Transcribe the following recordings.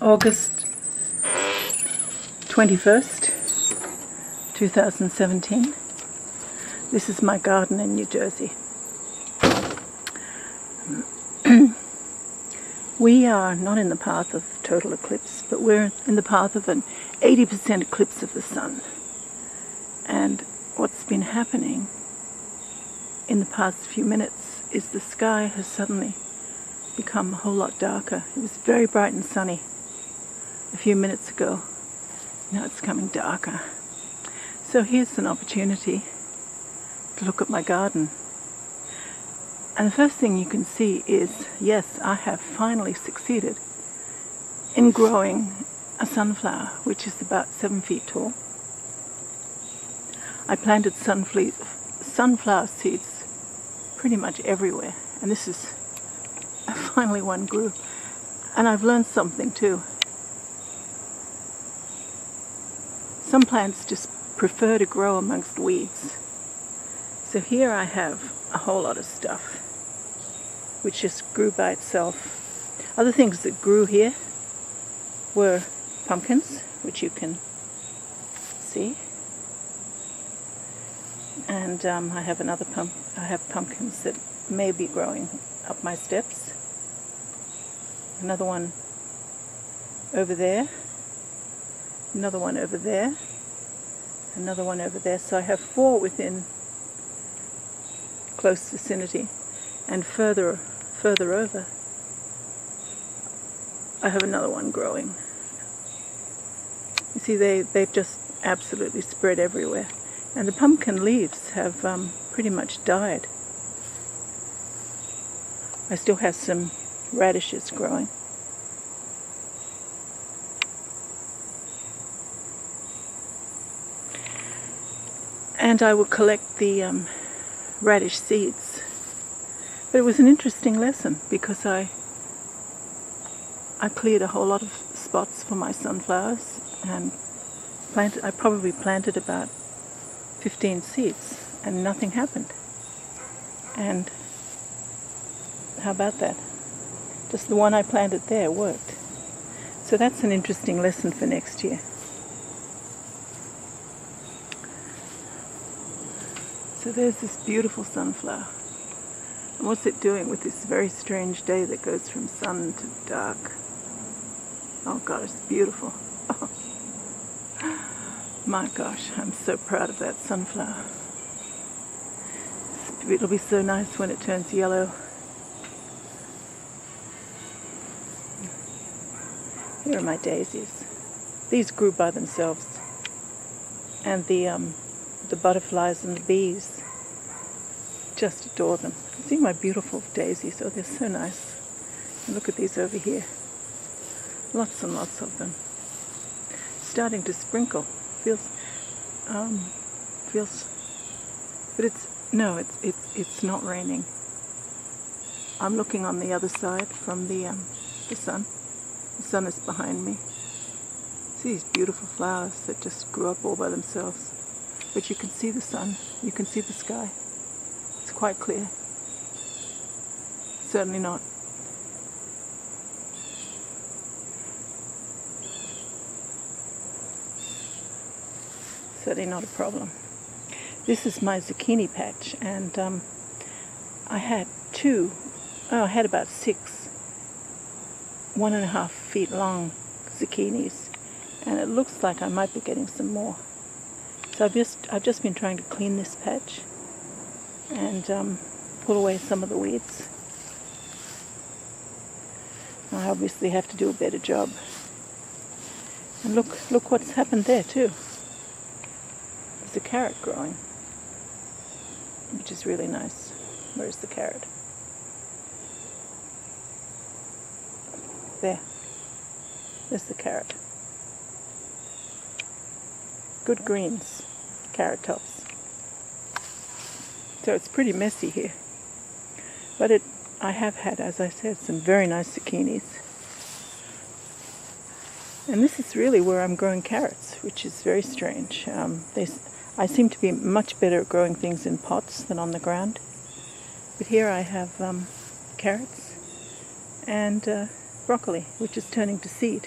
August 21st, 2017. This is my garden in New Jersey. We are not in the path of total eclipse, but we're in the path of an 80% eclipse of the sun. And what's been happening in the past few minutes is the sky has suddenly become a whole lot darker. It was very bright and sunny a few minutes ago. Now it's coming darker. So here's an opportunity to look at my garden. And the first thing you can see is, yes, I have finally succeeded in growing a sunflower, which is about 7 feet tall. I planted sunflower seeds pretty much everywhere, and this is finally one grew. And I've learned something too. Some plants just prefer to grow amongst weeds. So here I have a whole lot of stuff which just grew by itself. Other things that grew here were pumpkins, which you can see. And I have pumpkins that may be growing up my steps. Another one over there. Another one over there. Another one over there. So I have 4 within close vicinity. And further over, I have another one growing. You see, they've just absolutely spread everywhere. And the pumpkin leaves have pretty much died. I still have some radishes growing. And I will collect the radish seeds. But it was an interesting lesson because I cleared a whole lot of spots for my sunflowers and I probably planted about 15 seeds and nothing happened. And how about that? Just the one I planted there worked. So that's an interesting lesson for next year. So there's this beautiful sunflower. And what's it doing with this very strange day that goes from sun to dark? Oh God, it's beautiful. Oh. My gosh, I'm so proud of that sunflower. It'll be so nice when it turns yellow. Here are my daisies. These grew by themselves. And the butterflies and the bees just adore them. See my beautiful daisies? Oh, they're so nice. And look at these over here. Lots and lots of them. Starting to sprinkle. Feels, but it's not raining. I'm looking on the other side from the sun. The sun is behind me. See these beautiful flowers that just grew up all by themselves. But you can see the sun. You can see the sky. It's quite clear. Certainly not. Certainly not a problem. This is my zucchini patch, and I had about 6 1.5 feet long zucchinis, and it looks like I might be getting some more. So I've just been trying to clean this patch and pull away some of the weeds. I obviously have to do a better job. And look what's happened there too. There's a carrot growing, which is really nice. Where's the carrot? There. There's the carrot. Good greens, carrot tops. So it's pretty messy here. But I have had, as I said, some very nice zucchinis. And this is really where I'm growing carrots, which is very strange. I seem to be much better at growing things in pots than on the ground. But here I have carrots and broccoli, which is turning to seed.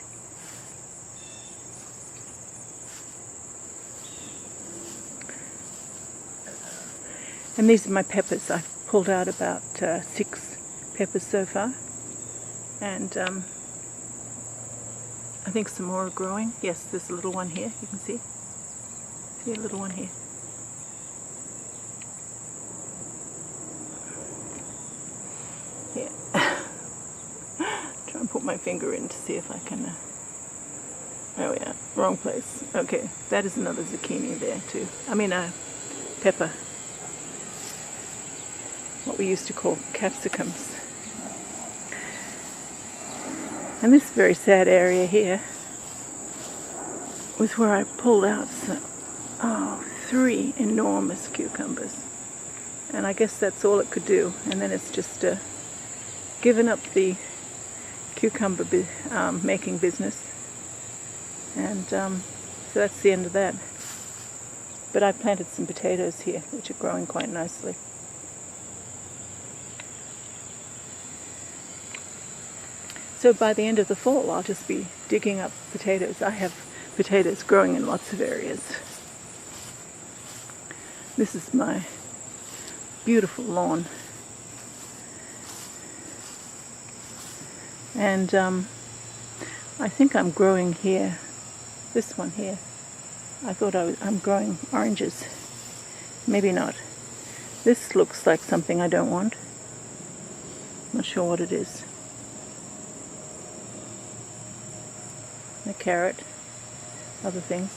And these are my peppers. I've pulled out about 6 peppers so far. And I think some more are growing. Yes, there's a little one here, you can see. See a little one here. Here. Try and put my finger in to see if I can... oh yeah, wrong place. Okay, that is another zucchini there too. I mean a pepper. What we used to call capsicums. And this very sad area here was where I pulled out some, 3 enormous cucumbers. And I guess that's all it could do. And then it's just given up the cucumber making business. And so that's the end of that. But I planted some potatoes here, which are growing quite nicely. So by the end of the fall, I'll just be digging up potatoes. I have potatoes growing in lots of areas. This is my beautiful lawn. And I think I'm growing here, this one here. I thought I'm growing oranges. Maybe not. This looks like something I don't want. Not sure what it is. A carrot, other things.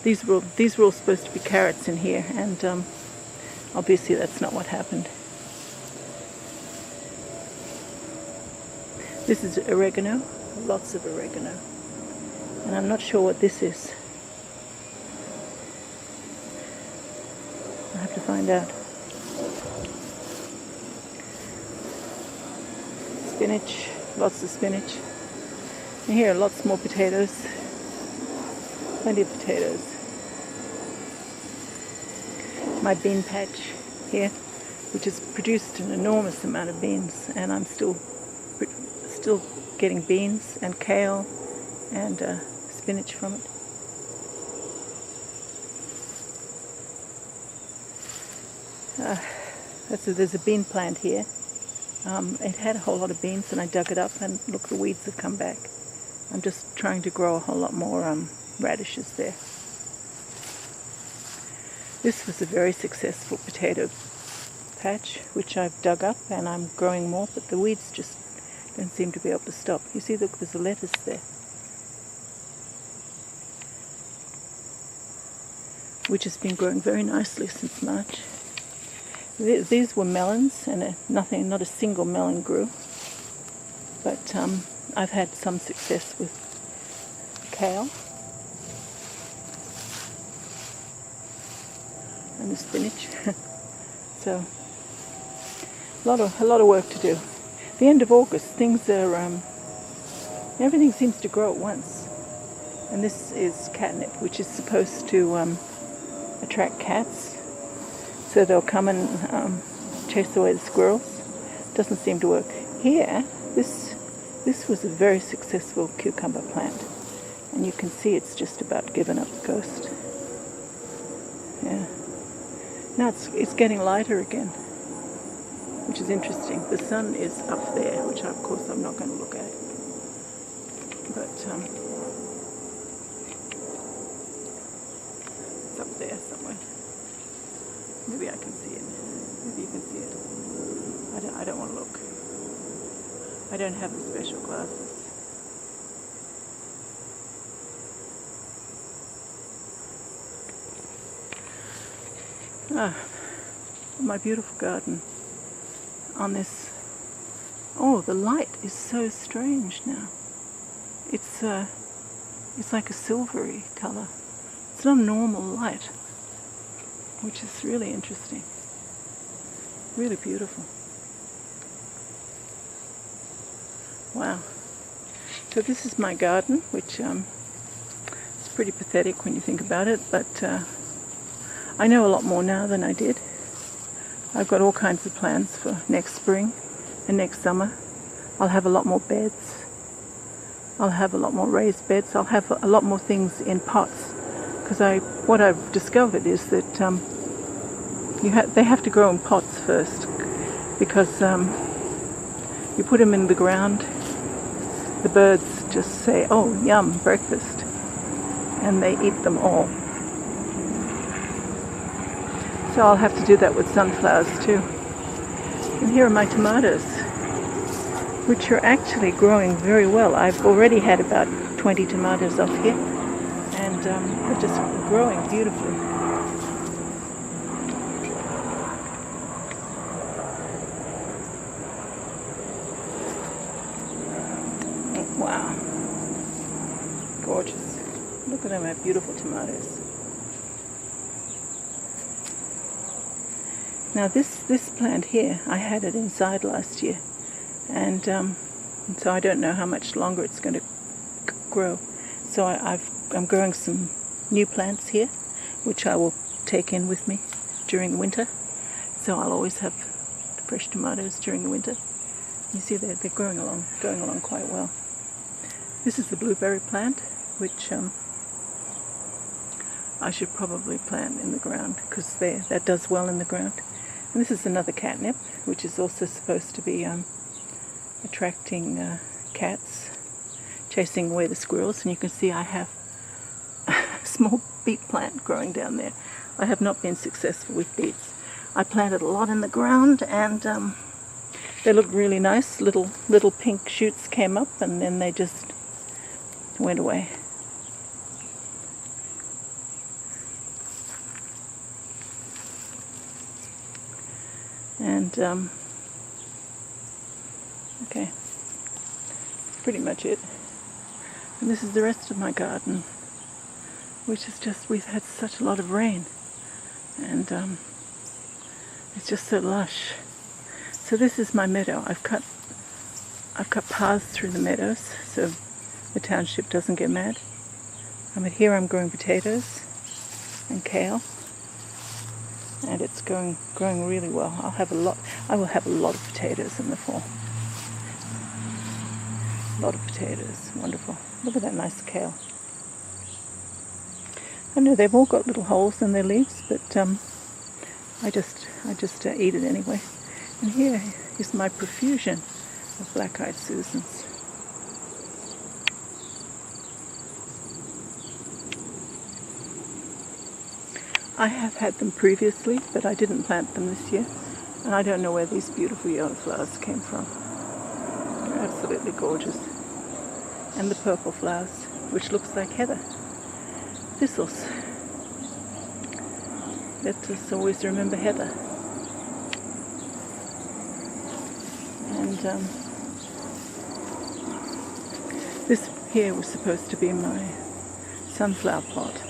These were all supposed to be carrots in here, and obviously that's not what happened. This is oregano, lots of oregano, and I'm not sure what this is. I have to find out. Spinach, lots of spinach. And here are lots more potatoes. Plenty of potatoes. My bean patch here, which has produced an enormous amount of beans, and I'm still getting beans and kale and spinach from it. There's a bean plant here. It had a whole lot of beans, and I dug it up, and look, the weeds have come back. I'm just trying to grow a whole lot more radishes there. This was a very successful potato patch, which I've dug up, and I'm growing more, but the weeds just don't seem to be able to stop. You see, look, there's a lettuce there, which has been growing very nicely since March. These were melons, and not a single melon grew, but I've had some success with kale and the spinach. So a lot of work to do. The end of August, things are everything seems to grow at once. And this is catnip, which is supposed to attract cats, so they'll come and chase away the squirrels. Doesn't seem to work here. This was a very successful cucumber plant, and you can see it's just about given up the ghost. Yeah. Now it's getting lighter again, which is interesting. The sun is up there, which of course I'm not going to look at, but it's up there somewhere. Maybe I can see it. Maybe you can see it. I don't want to look. I don't have the special glasses. My beautiful garden on this. Oh, the light is so strange now. It's like a silvery color. It's not a normal light, which is really interesting. Really beautiful. Wow. So this is my garden, which is pretty pathetic when you think about it, but I know a lot more now than I did. I've got all kinds of plans for next spring and next summer. I'll have a lot more beds. I'll have a lot more raised beds. I'll have a lot more things in pots, because what I've discovered is that they have to grow in pots first, because you put them in the ground, the birds just say, "Oh, yum, breakfast," and they eat them all. So I'll have to do that with sunflowers too. And here are my tomatoes, which are actually growing very well. I've already had about 20 tomatoes off here, and they're just growing beautifully. Wow, gorgeous. Look at them, my beautiful tomatoes. Now this plant here, I had it inside last year, and so I don't know how much longer it's going to grow. So I'm growing some new plants here, which I will take in with me during the winter. So I'll always have fresh tomatoes during the winter. You see they're going along quite well. This is the blueberry plant, which I should probably plant in the ground, because that does well in the ground. And this is another catnip, which is also supposed to be attracting cats, chasing away the squirrels. And you can see I have a small beet plant growing down there. I have not been successful with beets. I planted a lot in the ground, and they looked really nice. Little pink shoots came up, and then they just went away. And okay, pretty much it. And this is the rest of my garden, which is just, we've had such a lot of rain, and it's just so lush. So this is my meadow. I've cut paths through the meadows so the township doesn't get mad. Here I'm growing potatoes and kale, and it's growing really well. I will have a lot of potatoes in the fall. A lot of potatoes, wonderful. Look at that nice kale. I know they've all got little holes in their leaves, but I just eat it anyway. And here is my profusion of black-eyed Susans. I have had them previously, but I didn't plant them this year, and I don't know where these beautiful yellow flowers came from. They're absolutely gorgeous. And the purple flowers, which looks like heather. Thistles. Let us always remember heather. And this here was supposed to be my sunflower pot.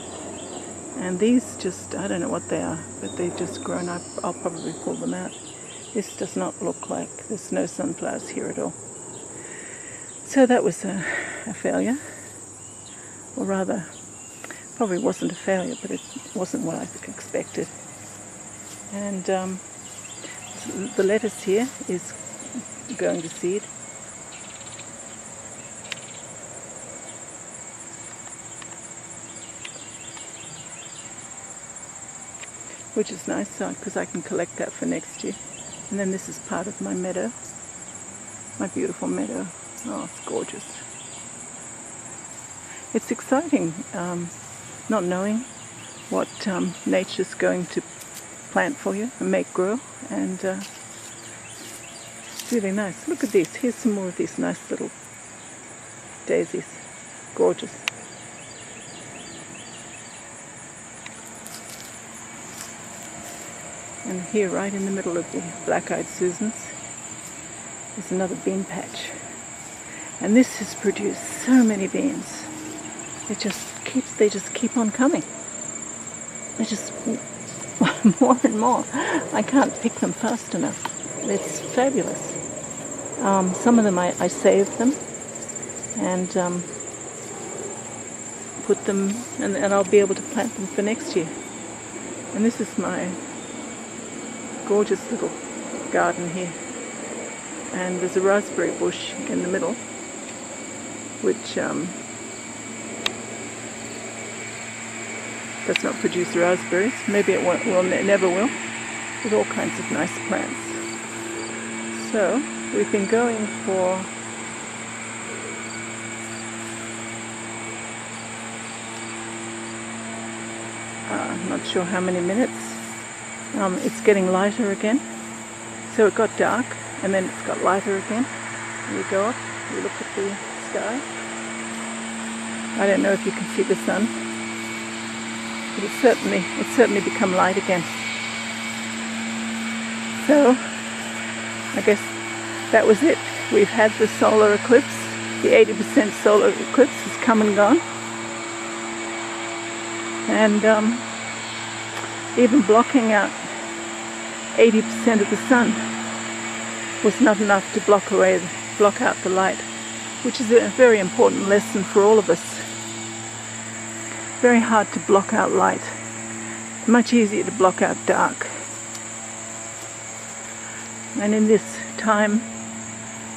And these just, I don't know what they are, but they've just grown up. I'll probably pull them out. This does not look like, there's no sunflowers here at all. So that was a failure. Or rather, probably wasn't a failure, but it wasn't what I expected. And the lettuce here is going to seed. Which is nice, because I can collect that for next year. And then this is part of my meadow, my beautiful meadow. Oh, it's gorgeous. It's exciting, not knowing what nature's going to plant for you and make grow, and it's really nice. Look at these. Here's some more of these nice little daisies. Gorgeous. And here, right in the middle of the black-eyed Susans, is another bean patch. And this has produced so many beans. They just keep on coming. They're just more and more. I can't pick them fast enough. It's fabulous. Some of them I saved them and put them, and I'll be able to plant them for next year. And this is my gorgeous little garden here, and there's a raspberry bush in the middle, which does not produce raspberries. Maybe it never will, with all kinds of nice plants. So we've been going for I'm not sure how many minutes. It's getting lighter again. So it got dark and then it's got lighter again. We go up, we look at the sky. I don't know if you can see the sun, but it's certainly become light again. So I guess that was it. We've had the solar eclipse. The 80% solar eclipse has come and gone. And even blocking out 80% of the sun was not enough to block out the light, which is a very important lesson for all of us. Very hard to block out light. Much easier to block out dark. And in this time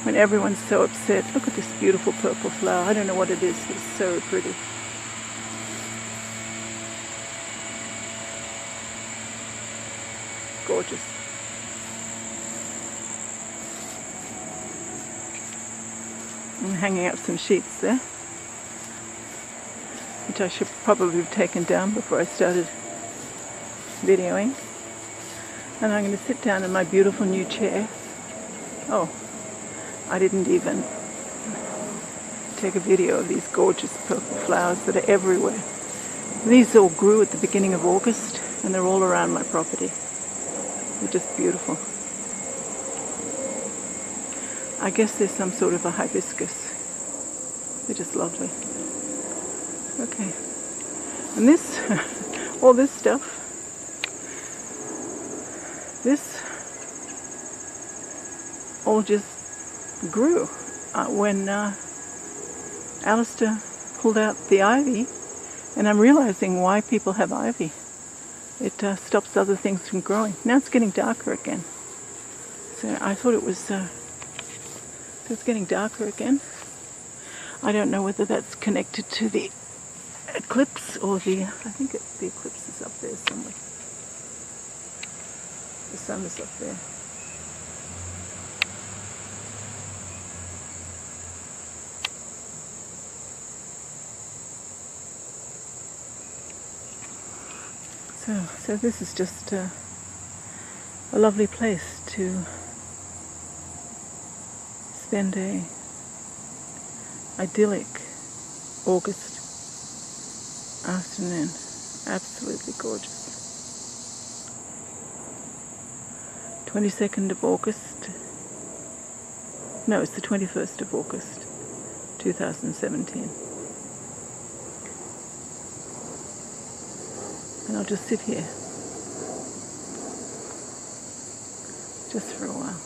when everyone's so upset, look at this beautiful purple flower. I don't know what it is, but it's so pretty. Gorgeous. I'm hanging up some sheets there, which I should probably have taken down before I started videoing. And I'm going to sit down in my beautiful new chair. Oh, I didn't even take a video of these gorgeous purple flowers that are everywhere. These all grew at the beginning of August and they're all around my property. They're just beautiful. I guess there's some sort of a hibiscus. They're just lovely. Okay. And this, all this stuff, this all just grew when Alistair pulled out the ivy, and I'm realizing why people have ivy. It stops other things from growing. Now it's getting darker again. So I thought it was, so it's getting darker again. I don't know whether that's connected to the eclipse or the eclipse is up there somewhere. The sun is up there. So this is just a lovely place to spend a idyllic August afternoon. Absolutely gorgeous. 22nd of August. No, it's the 21st of August, 2017. And I'll just sit here, just for a while.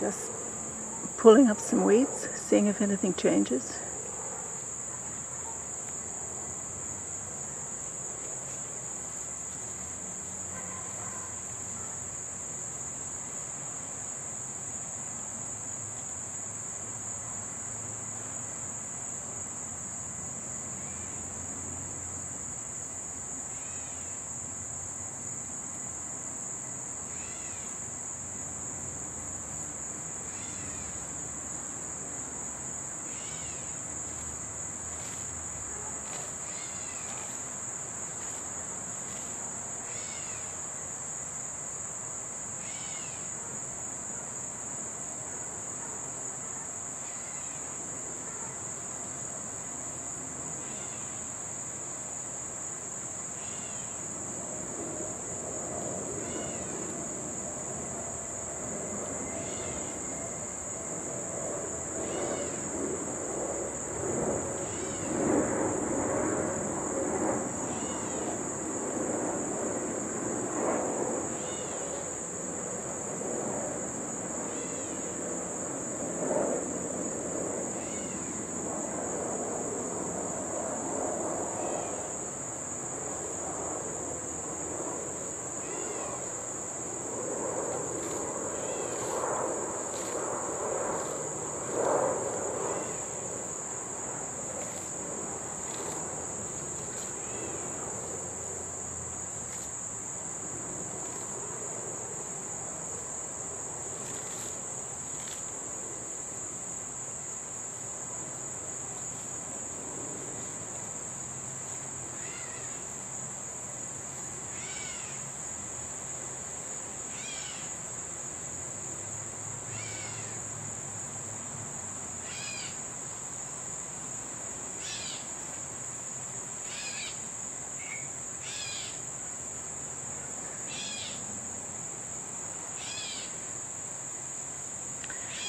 Just pulling up some weeds, seeing if anything changes.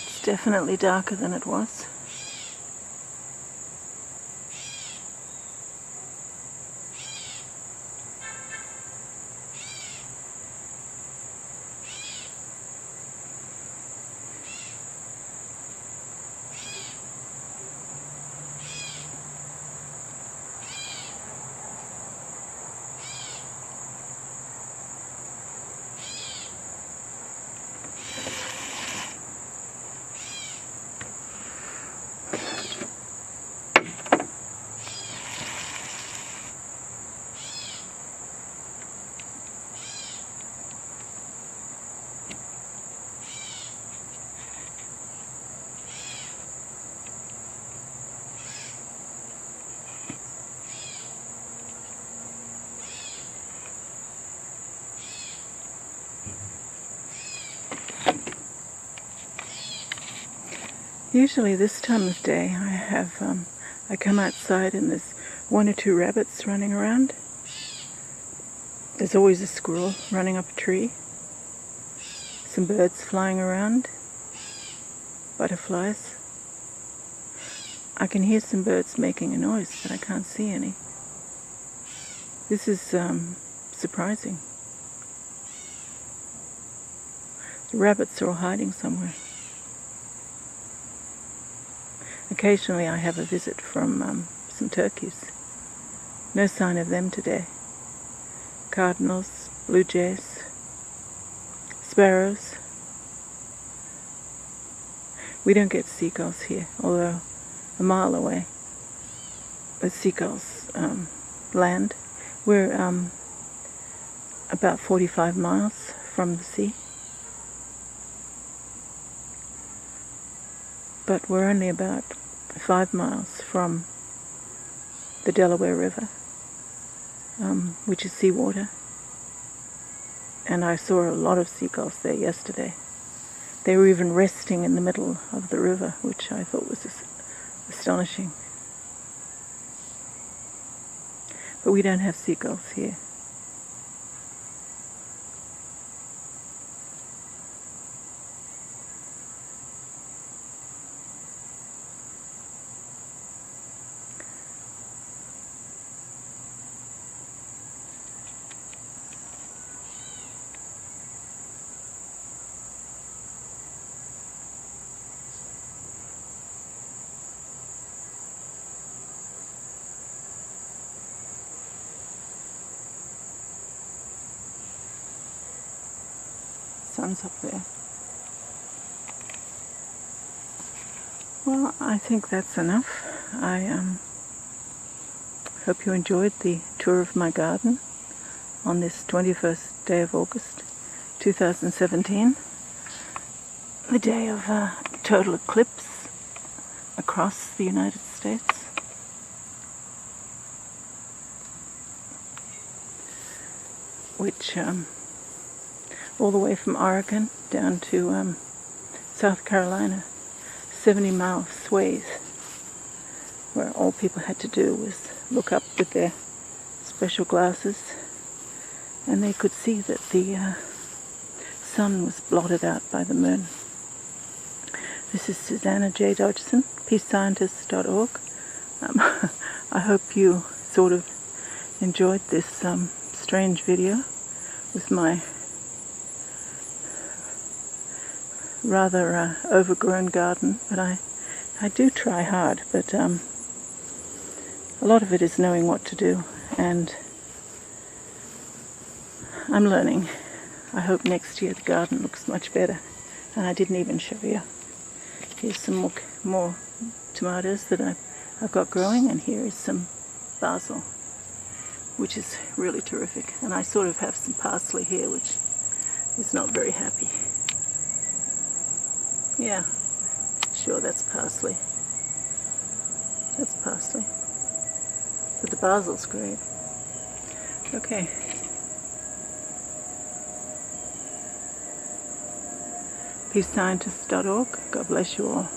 It's definitely darker than it was. Usually this time of day I come outside and there's 1 or 2 rabbits running around. There's always a squirrel running up a tree. Some birds flying around. Butterflies. I can hear some birds making a noise, but I can't see any. This is surprising. The rabbits are all hiding somewhere. Occasionally I have a visit from some turkeys. No sign of them today. Cardinals, blue jays, sparrows. We don't get seagulls here, although a mile away the seagulls land. We're about 45 miles from the sea. But we're only about 5 miles from the Delaware River, which is seawater. And I saw a lot of seagulls there yesterday. They were even resting in the middle of the river, which I thought was astonishing. But we don't have seagulls here. sun's up there. Well, I think that's enough. I hope you enjoyed the tour of my garden on this 21st day of August 2017, the day of total eclipse across the United States. Which all the way from Oregon down to South Carolina, 70-mile swathe, where all people had to do was look up with their special glasses and they could see that the sun was blotted out by the moon. This is Susanna J. Dodgson, peacescientist.org. I hope you sort of enjoyed this strange video with my rather overgrown garden, but I do try hard, but a lot of it is knowing what to do, and I'm learning. I hope next year the garden looks much better. And I didn't even show you. Here's some more tomatoes that I've got growing, and here is some basil, which is really terrific. And I sort of have some parsley here, which is not very happy. Yeah, sure, that's parsley. That's parsley. But the basil's great. Okay. peacescientist.org. God bless you all.